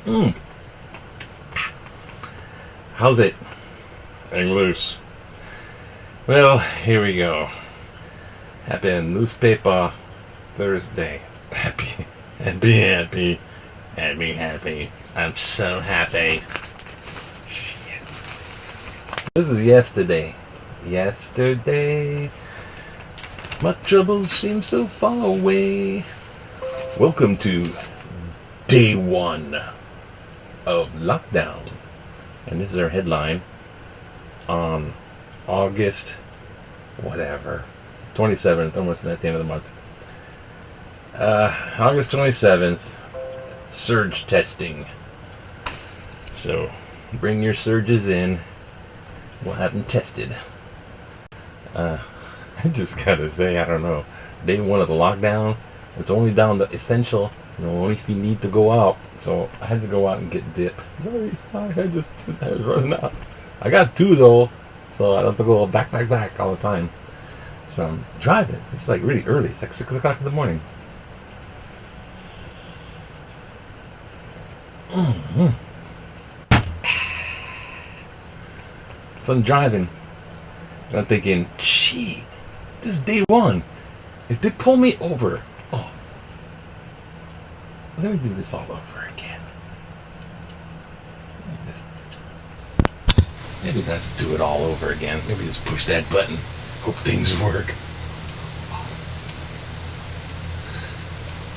Mm. How's it? Hang loose. Well, here we go. Happy newspaper Thursday. Happy. I'm so happy. Shit. This is yesterday. My troubles seem so far away. Welcome to day one of lockdown. And this is our headline on August, whatever, 27th, almost at the end of the month. August 27th, surge testing. So, bring your surges in. We'll have them tested. I just gotta say, I don't know. Day one of the lockdown, it's only down to essential. Only if you need to go out. So I had to go out and get dip. Sorry, I was running out. I got two though, so I don't have to go back all the time. So I'm driving. It's like really early. It's like 6 o'clock in the morning. Mm-hmm. So I'm driving. And I'm thinking, gee, this is day one. If they pull me over, let me do this all over again. Maybe not do it all over again. Maybe just push that button. Hope things work.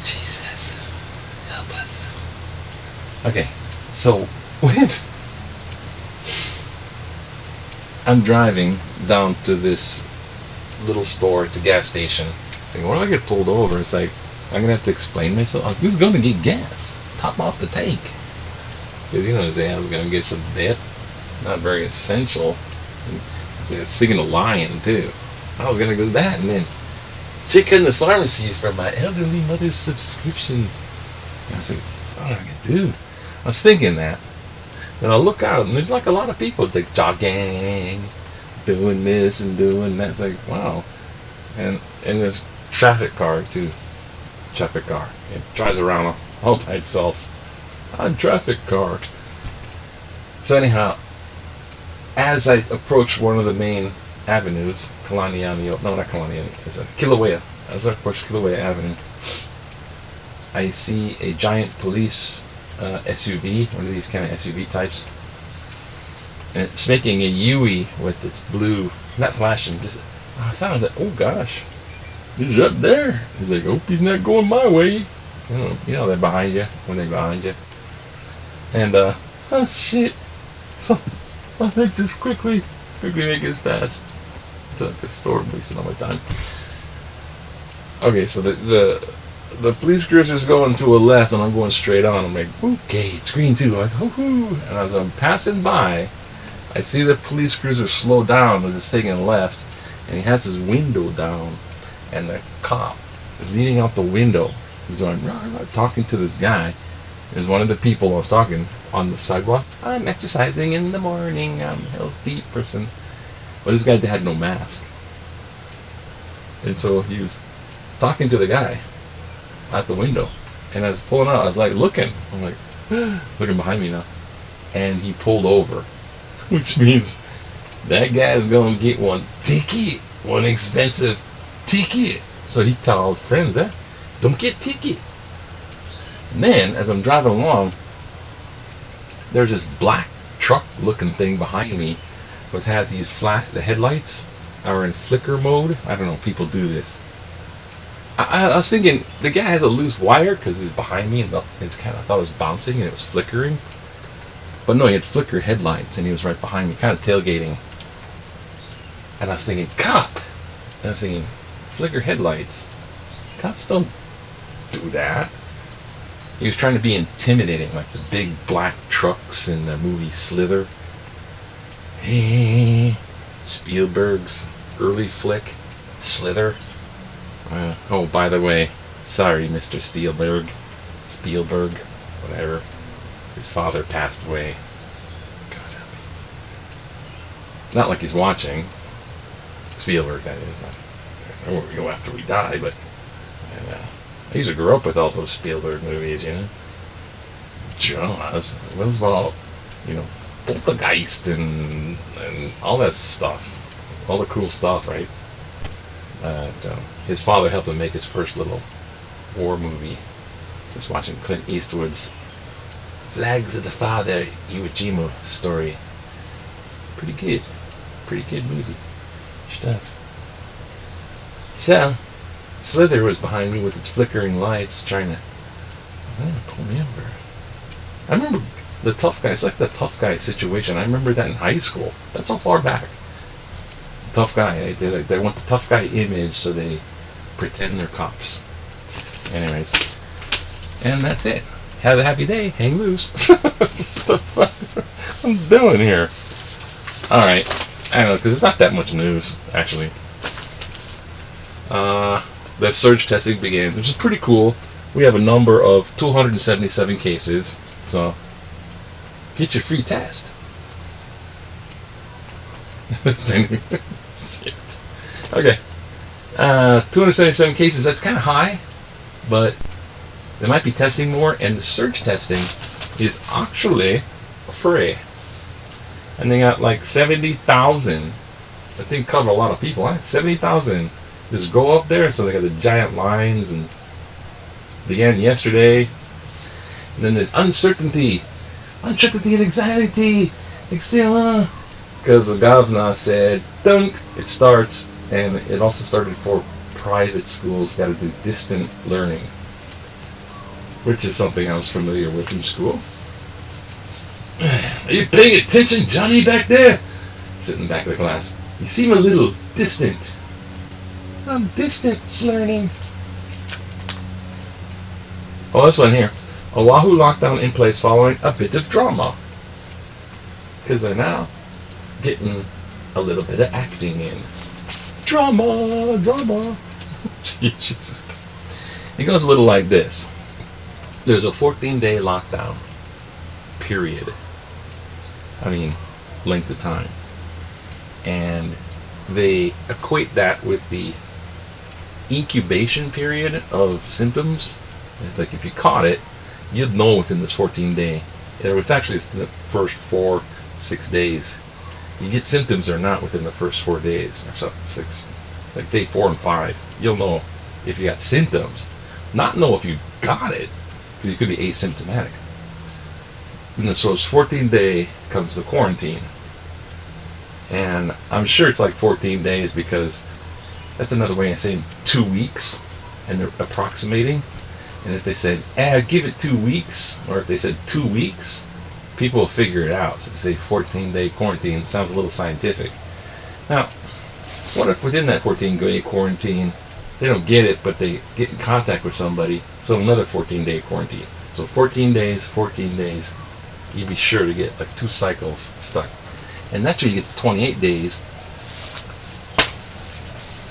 Jesus, help us. Okay, so I'm driving down to this little store. It's a gas station. Thinking, when I get pulled over, it's like, I'm going to have to explain myself. I was just going to get gas. Top off the tank. Because, I was going to get some dip. Not very essential. I was thinking of lying, too. I was going to go that and then check in the pharmacy for my elderly mother's subscription. And I was like, what am I going to do? I was thinking that. Then I look out and there's like a lot of people like jogging, doing this and doing that. It's like, wow. And there's traffic car, too. Traffic car. It drives around all by itself. On traffic car. So anyhow, as I approach one of the main avenues, it's Kilauea. As I approach Kilauea Avenue, I see a giant police SUV, one of these kind of SUV types, and it's making a U-ey with its blue, not flashing, just sounded. Oh gosh. He's up there. He's like, hope he's not going my way. They're behind you when they're behind you. And, oh shit. So, I'll make this quickly make this fast. It's like a store, I'm wasting all my time. Okay, so the police cruiser's going to a left and I'm going straight on. I'm like, okay, it's green too. I'm like, woohoo. And as I'm passing by, I see the police cruiser slow down as it's taking a left, and he has his window down. And the cop is leaning out the window. He's going, talking to this guy. There's one of the people I was talking on the sidewalk. I'm exercising in the morning. I'm a healthy person. But this guy had no mask. And so he was talking to the guy out the window. And I was pulling out. I was like looking. I'm like, looking behind me now. And he pulled over. Which means that guy's going to get one ticket. One expensive ticket. So he tells his friends that don't get ticket. And then as I'm driving along, there's this black truck looking thing behind me that has these the headlights are in flicker mode. I don't know, people do this. I was thinking the guy has a loose wire because he's behind me and it's kind of, I thought it was bouncing and it was flickering. But no, he had flicker headlights and he was right behind me, kind of tailgating. And I was thinking, cop! And I was thinking, flicker headlights. Cops don't do that. He was trying to be intimidating, like the big black trucks in the movie Slither. Spielberg's early flick, Slither. Oh, by the way, sorry, Mr. Spielberg, whatever. His father passed away. God help me. Not like he's watching. Spielberg, that is. After we die, but I used to grow up with all those Spielberg movies, dramas. It was about, you know, poltergeist and all that stuff. All the cool stuff, right? His father helped him make his first little war movie. Just watching Clint Eastwood's Flags of the Father Iwo Jima story. Pretty good. Pretty good movie. Stuff. So, Slither was behind me with its flickering lights, trying to... I don't remember. I remember the tough guy. It's like the tough guy situation. I remember that in high school. That's how far back. Tough guy. They want the tough guy image, so they pretend they're cops. Anyways. And that's it. Have a happy day. Hang loose. What the fuck I'm doing here? Alright. I don't know, because it's not that much news, actually. The surge testing began, which is pretty cool. We have a number of 277 cases, so get your free test. Shit. Okay. 277 cases, that's kind of high, but they might be testing more, and the surge testing is actually free. And they got like 70,000. I think cover a lot of people, huh? 70,000. Just go up there, so they got the giant lines, and began yesterday. And then there's uncertainty and anxiety, because the governor said, dunk, it starts, and it also started for private schools, got to do distant learning, which is something I was familiar with in school. Are you paying attention, Johnny, back there? Sitting back of the class. You seem a little distant. I'm distance learning. Oh, this one here. Oahu lockdown in place following a bit of drama. Because they're now getting a little bit of acting in. Drama. Jesus. It goes a little like this. There's a 14-day lockdown. Period. I mean, length of time. And they equate that with the incubation period of symptoms. It's like if you caught it, you'd know within this 14-day. It was actually in the first 4-6 days. You get symptoms or not within the first 4 days or so, 6, like day 4 and 5. You'll know if you got symptoms. Not know if you got it, because you could be asymptomatic. And so it's 14-day comes the quarantine. And I'm sure it's like 14 days because that's another way of saying 2 weeks, and they're approximating. And if they said, give it 2 weeks, or if they said 2 weeks, people will figure it out. So to say 14-day quarantine sounds a little scientific. Now, what if within that 14-day quarantine, they don't get it, but they get in contact with somebody, so another 14-day quarantine. So 14 days, you'd be sure to get like 2 cycles stuck. And that's where you get to 28 days.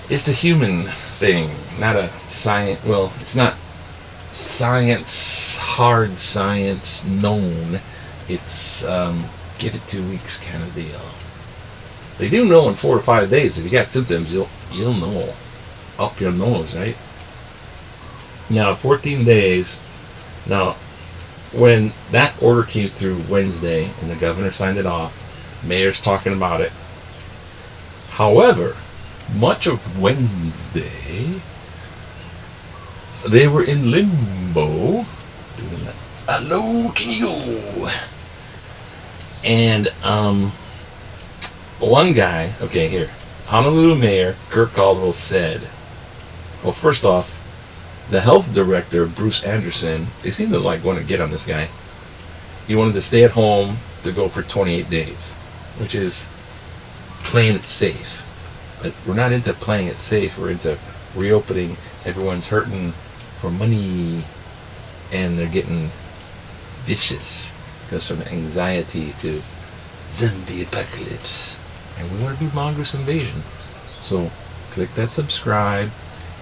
It's a human thing, not a science. Well, it's not science, hard science known. It's give it 2 weeks kind of deal. They do know in 4 to 5 days if you got symptoms, you'll know up your nose, right? Now 14 days. Now, when that order came through Wednesday and the governor signed it off, mayor's talking about it. However, much of Wednesday, they were in limbo. Doing that. Hello, can you go? And one guy, okay, here, Honolulu Mayor Kirk Caldwell said, well, first off, the health director, Bruce Anderson, they seem to want to get on this guy. He wanted to stay at home to go for 28 days, which is playing it safe. But we're not into playing it safe. We're into reopening. Everyone's hurting for money, and they're getting vicious. It goes from anxiety to zombie apocalypse. And we want to be mongoose invasion. So click that subscribe,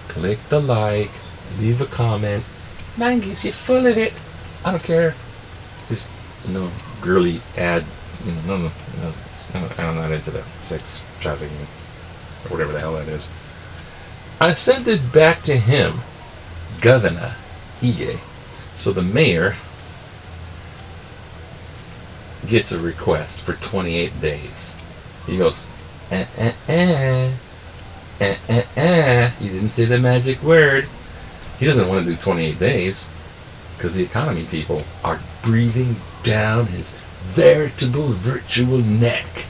click the like, leave a comment. Mongoose, you're full of it. I don't care. Just girly ad. No. I'm not into the sex trafficking or whatever the hell that is. I sent it back to him, Governor Ige. So the mayor gets a request for 28 days. He goes, eh, eh, eh, eh, eh, eh. He didn't say the magic word. He doesn't want to do 28 days because the economy people are breathing down his veritable virtual neck.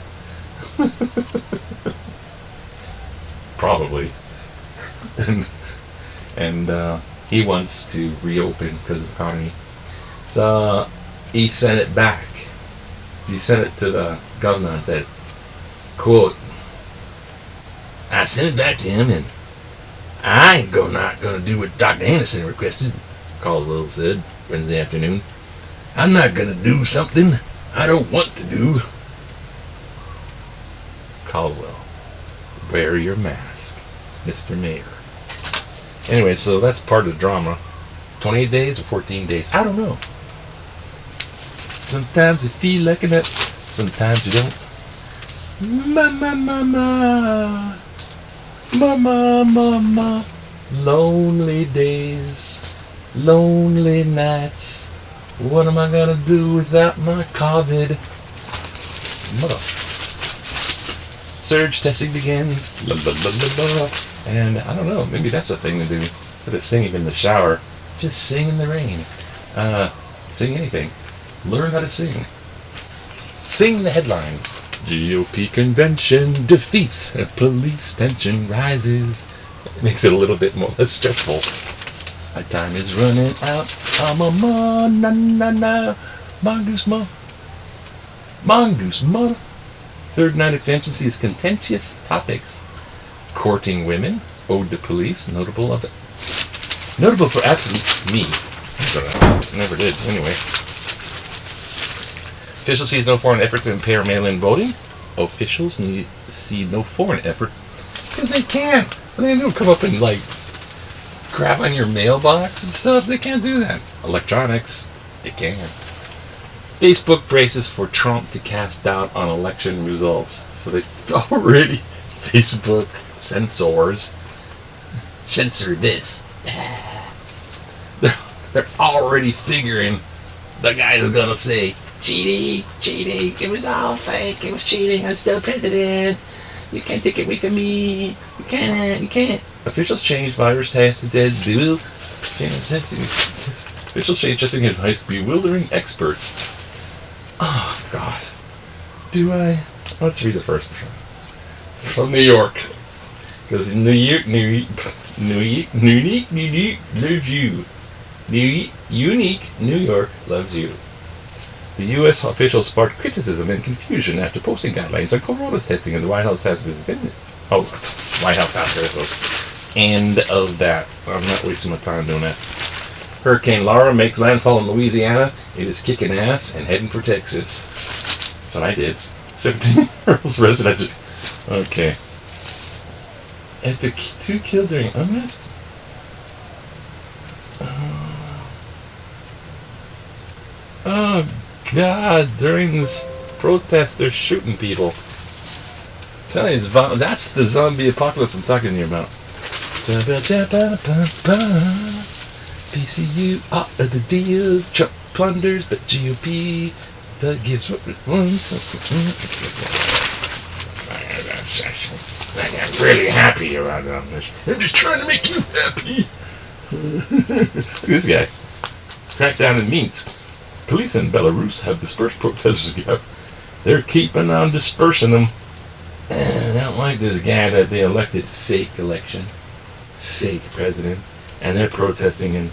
Probably. and he wants to reopen because of the economy. So he sent it back. He sent it to the governor and said, quote, I sent it back to him and I ain't not gonna do what Dr. Anderson requested, Caldwell said Wednesday afternoon. I'm not gonna do something I don't want to do. Caldwell, wear your mask, Mr. Mayor. Anyway, so that's part of the drama. 28 days or 14 days, I don't know. Sometimes you feel like a nut, sometimes you don't. Mama. Lonely days, lonely nights. What am I gonna do without my COVID? Mother. Surge testing begins. La, la, la, la, la. And I don't know, maybe that's a thing to do. Instead of singing in the shower, just sing in the rain. Sing anything. Learn how to sing. Sing the headlines. GOP convention defeats and police tension rises. It makes it a little bit more less stressful. My time is running out. I'm a mongoose mother. Third night of convention sees contentious topics. Courting women, ode to police, notable for absence, me. Never did, anyway. Officials sees no foreign effort to impair mail-in voting. Officials see no foreign effort because they can't. They don't come up and like grab on your mailbox and stuff. They can't do that. Electronics, they can. Facebook braces for Trump to cast doubt on election results. So they've already Facebook censor this. They're already figuring the guy is gonna say, cheating, it was all fake, it was cheating, I'm still president, you can't take it away from me, you can't. Officials change virus test to dead bill. Officials change testing advice, bewildering experts. Oh, God. Let's read the first one. From New York. Because unique loves you. Unique New York loves you. The U.S. officials sparked criticism and confusion after posting guidelines on corona testing, and the White House has been. White House after so. End of that. I'm not wasting my time doing that. Hurricane Laura makes landfall in Louisiana. It is kicking ass and heading for Texas. That's what I did. 17-year-old resident. Okay. After 2 killed during unrest. Oh God! During this protest, they're shooting people. I'm telling you, that's the zombie apocalypse I'm talking to you about. PCU out of the deal. Trump plunders, but GOP that gives what it wants. I got really happy about this. I'm just trying to make you happy. Look at this guy. Crackdown in Minsk. Police in Belarus have dispersed protesters. They're keeping on dispersing them. I don't like this guy that they elected fake election. Fake president. And they're protesting in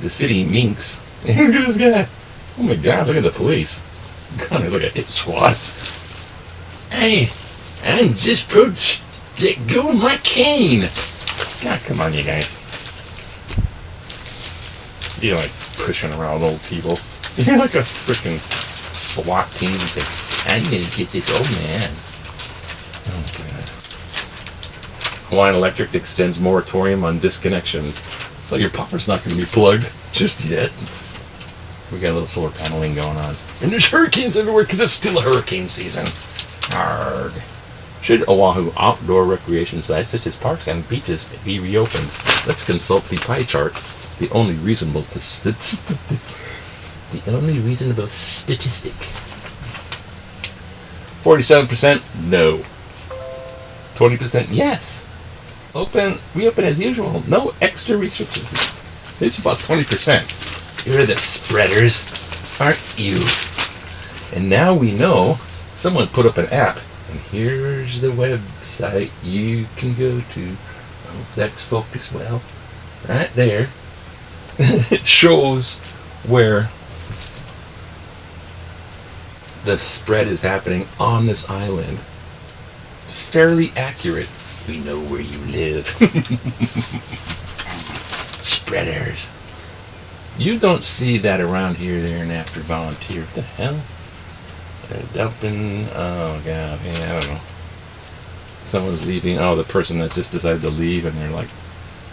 the city Minsk. Look at this guy. Oh my God, look at the police. God, it's like a hit squad. Hey, I'm just let go of my cane. God, come on, you guys. You're like pushing around old people. You're like a freaking SWAT team and say, I'm gonna get this old man. Oh God. Hawaiian Electric extends moratorium on disconnections. So your power's not gonna be plugged just yet. We got a little solar paneling going on. And there's hurricanes everywhere because it's still hurricane season. Arrgh. Should Oahu outdoor recreation sites such as parks and beaches be reopened? Let's consult the pie chart. The only reasonable The only reasonable statistic. 47% no. 20% yes. Reopen as usual. No extra restrictions. So it's about 20%. You're the spreaders, aren't you? And now we know someone put up an app, and here's the website you can go to. Oh, that's focused well. Right there. It shows where the spread is happening on this island. It's fairly accurate. We know where you live. Spreaders. You don't see that around here, there, and after volunteer. What the hell? They're dumping. Oh, God. Yeah, I don't know. Someone's leaving. Oh, the person that just decided to leave, and they're like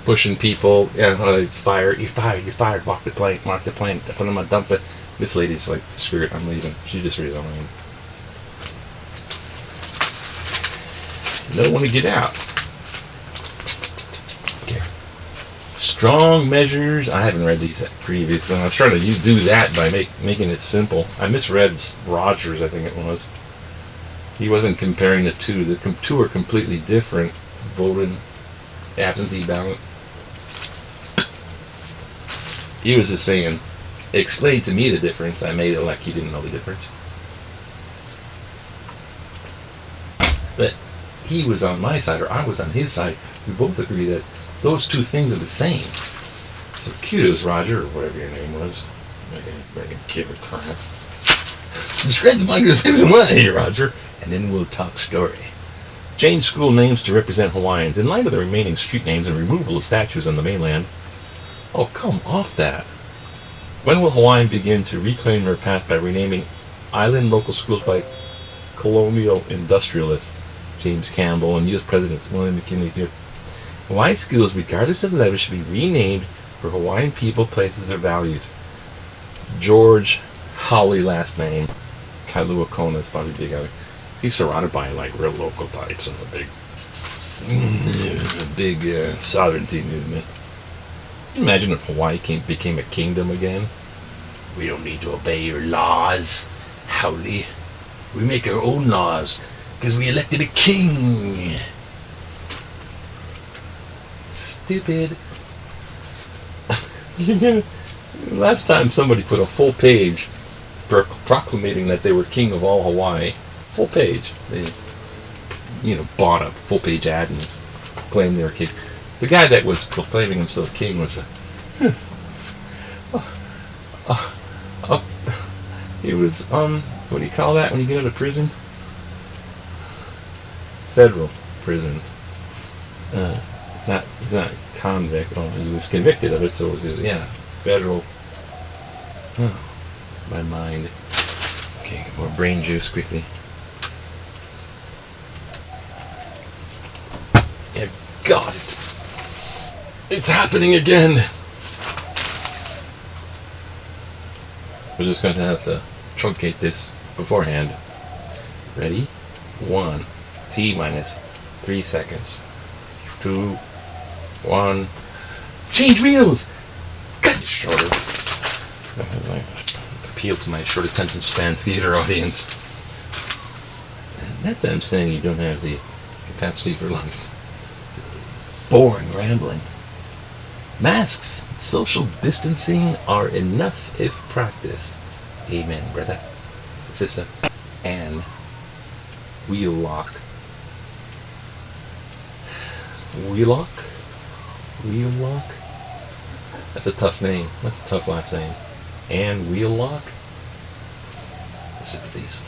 pushing people. Yeah, oh, it's fired. You're fired. You're fired. Walk the plank. Mark the plank. Put them on dump it. This lady's like, screw it. I'm leaving. She just resigned. Don't want to get out. Okay. Strong measures. I haven't read these previously. I was trying to do that by making it simple. I misread Rogers, I think it was. He wasn't comparing the two. The two are completely different. Voted absentee ballot. He was just saying, explain to me the difference. I made it like you didn't know the difference. But he was on my side, or I was on his side. We both agree that those two things are the same. So kudos, Roger, or whatever your name was. I can give a crap. Subscribe to my good things and what? Hey, Roger. And then we'll talk story. Change school names to represent Hawaiians. In light of the remaining street names and removal of statues on the mainland. Oh, come off that. When will Hawaii begin to reclaim their past by renaming island local schools by colonial industrialists James Campbell and U.S. President William McKinley here? Hawaii schools, regardless of level, should be renamed for Hawaiian people, places, or values. George Hawley, last name. Kailua Kona is probably big out. He's surrounded by like real local types and the big sovereignty movement. Can you imagine if Hawaii became a kingdom again? We don't need to obey your laws, Howley. We make our own laws because we elected a king. Stupid. Last time somebody put a full page proclamating that they were king of all Hawaii. Full page. They, bought a full page ad and claimed they were king. The guy that was proclaiming himself king was he was what do you call that when you get out of prison? Federal prison. He's not convict. Oh, he was convicted of it, so it was federal. Oh, my mind. Okay, more brain juice quickly. Yeah, God, it's happening again. We're just going to have to truncate this beforehand. Ready? 1. T minus 3 seconds. 2, 1. Change reels! Cut it shorter. Appeal to my short attention span theater audience. Not that I'm saying you don't have the capacity for long, boring rambling. Masks, social distancing are enough if practiced. Amen, brother, sister, and wheel lock. Wheel lock? Wheel lock? That's a tough name. That's a tough last name. And wheel lock? Let's look at these.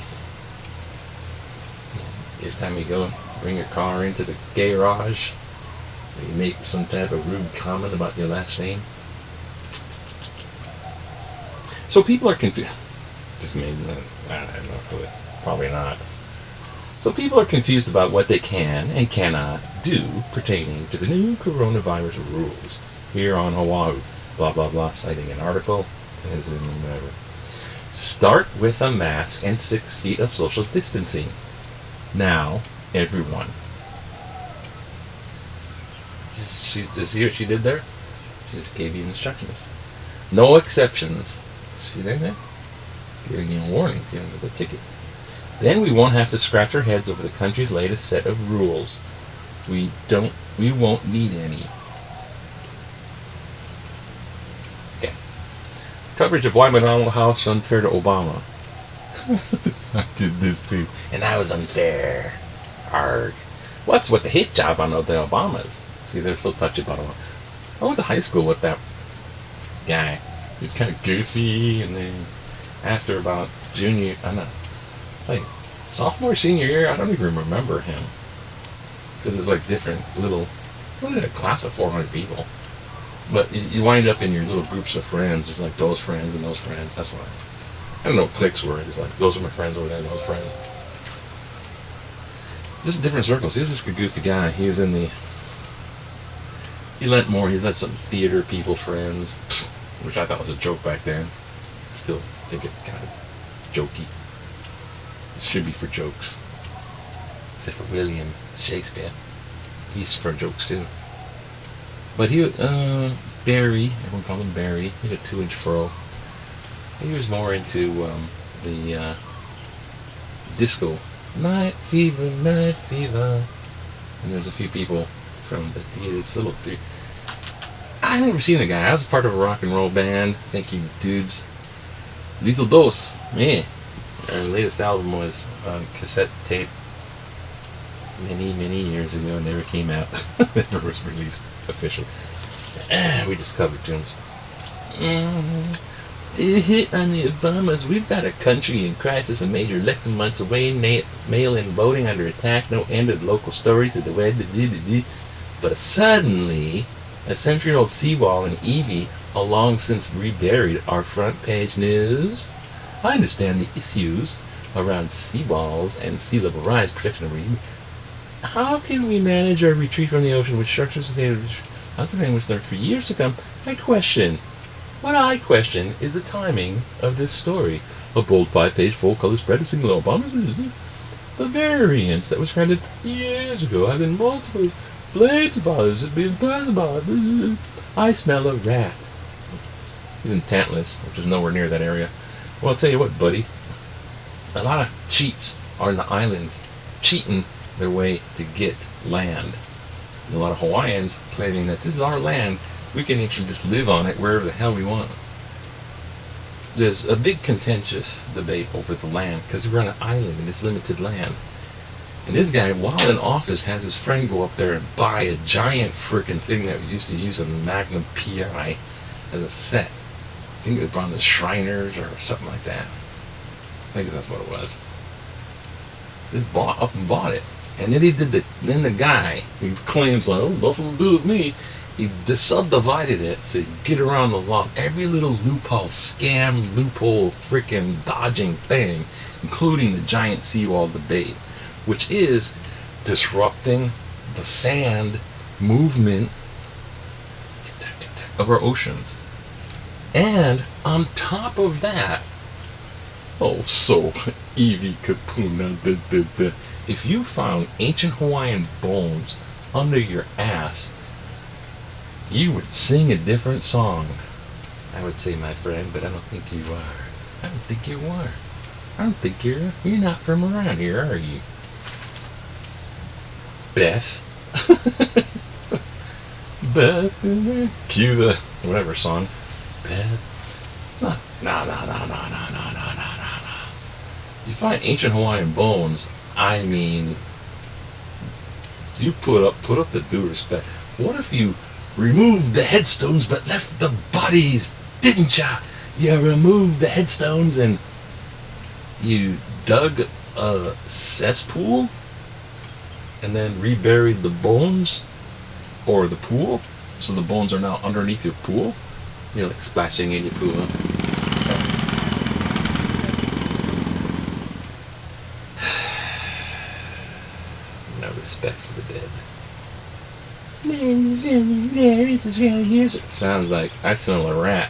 Every time you go bring your car into the garage, you make some type of rude comment about your last name. So people are confused. Just made I don't know, probably not. So people are confused about what they can and cannot do pertaining to the new coronavirus rules here on Oahu. Blah blah blah. Citing an article, as in whatever. Start with a mask and 6 feet of social distancing. Now, everyone. Just see what she did there? She just gave you instructions. No exceptions. See there? Giving you warnings, you know, with the ticket. Then we won't have to scratch our heads over the country's latest set of rules. We won't need any. Okay. Coverage of why McDonald House unfair to Obama. I did this too. And that was unfair. Arg. What's with the hate job on the Obamas? See, they're so touchy about Obama. I went to high school with that guy. He was kind of goofy, and then after about sophomore, senior year, I don't even remember him. Because it's like different little, a class of 400 people. But you wind up in your little groups of friends. There's like those friends and those friends. That's why. I don't know what cliques were. It's like, those are my friends over there, and those friends. Just different circles. He was just a goofy guy. He was in the... He let some theater people friends, which I thought was a joke back then. Still think it's kind of jokey. It should be for jokes. Except for William Shakespeare. He's for jokes too. But Barry, everyone called him Barry. He had a 2-inch fro. He was more into the disco. Night fever, night fever. And there's a few people from the theater. It's a little theater. I never seen the guy. I was part of a rock and roll band. Thank you, dudes. Lethal Dose. Yeah. Our latest album was on cassette tape many years ago. Never came out. Never was released officially. We just covered tunes. A hit on the Obamas. We've got a country in crisis. A major election months away. Mail-in voting under attack. No end of local stories of the web. But suddenly, a century-old seawall in Evie, a long since reburied, our front page news. I understand the issues around seawalls and sea level rise, protection of reef. How can we manage our retreat from the ocean with structures in which there for years to come? What I question is the timing of this story. A bold 5-page full-color spread of single Obama's. The variants that was granted years ago have been multiple blades of others have been possible. I smell a rat. Even Tantalus, which is nowhere near that area. Well, I'll tell you what, buddy. A lot of cheats are in the islands, cheating their way to get land. A lot of Hawaiians claiming that this is our land. We can actually just live on it wherever the hell we want. There's a big contentious debate over the land because we're on an island and it's limited land. And this guy, while in office, has his friend go up there and buy a giant frickin' thing that we used to use on the Magnum PI as a set. I think it was on the Shriners or something like that. I think that's what it was. Just bought it. And then then the guy who claims, well, nothing to do with me, he subdivided it so you get around the law. Every little loophole, frickin' dodging thing, including the giant seawall debate, which is disrupting the sand movement of our oceans. And on top of that, Evie Kapuna, if you found ancient Hawaiian bones under your ass, you would sing a different song. I would say, my friend, but I don't think you are. I don't think you are. I don't think you're not from around here, are you? Beth. Beth. Cue the whatever song. Beth. No. You find ancient Hawaiian bones, I mean, you put up the due respect. What if you removed the headstones but left the bodies, didn't ya? You removed the headstones and you dug a cesspool and then reburied the bones or the pool, so the bones are now underneath your pool. You're like splashing in your pool. No respect for the dead. Sounds like I smell a rat.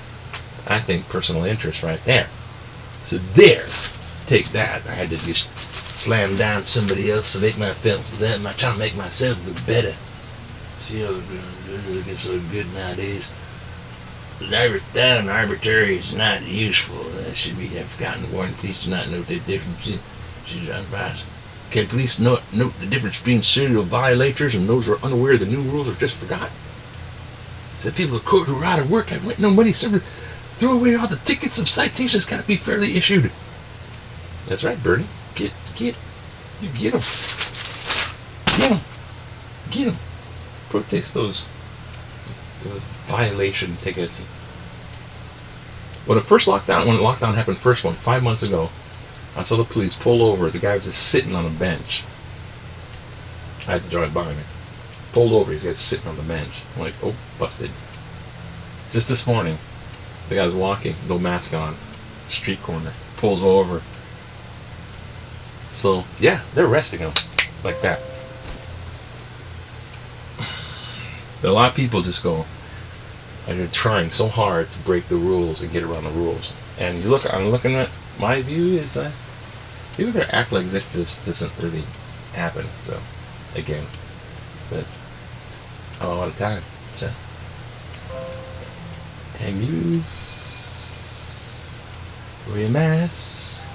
I think personal interest right there. So there, take that. I had to just slam down somebody else to make my feel so that I'm trying to make myself look better. See how looking so good nowadays. Down arbitrary is not useful. That should be forgotten. Warning police do not note the difference. Can police note the difference between serial violators and those who are unaware of the new rules or just forgot? Said people of court who are out of work have no money served. Throw away all the tickets of citations got to be fairly issued. That's right, Bernie. Get them. Get them. Protest those violation tickets. When the lockdown happened, 5 months ago, I saw the police pull over. The guy was just sitting on a bench. I had to drive by me. Pulled over. He's just sitting on the bench. I'm like, oh, busted. Just this morning, the guy's walking, no mask on, street corner, pulls over. So, yeah, they're arresting him like that. A lot of people just go, and they're trying so hard to break the rules and get around the rules. And I'm looking at, my view is people are going to act like as if this doesn't really happen. So, again, but I'm out of time. So, hang loose, wear a mask,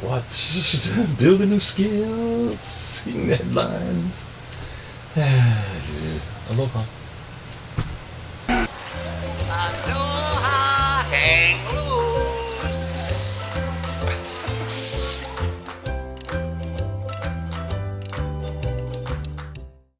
watch, build a new skill, sing the headlines. Aloha.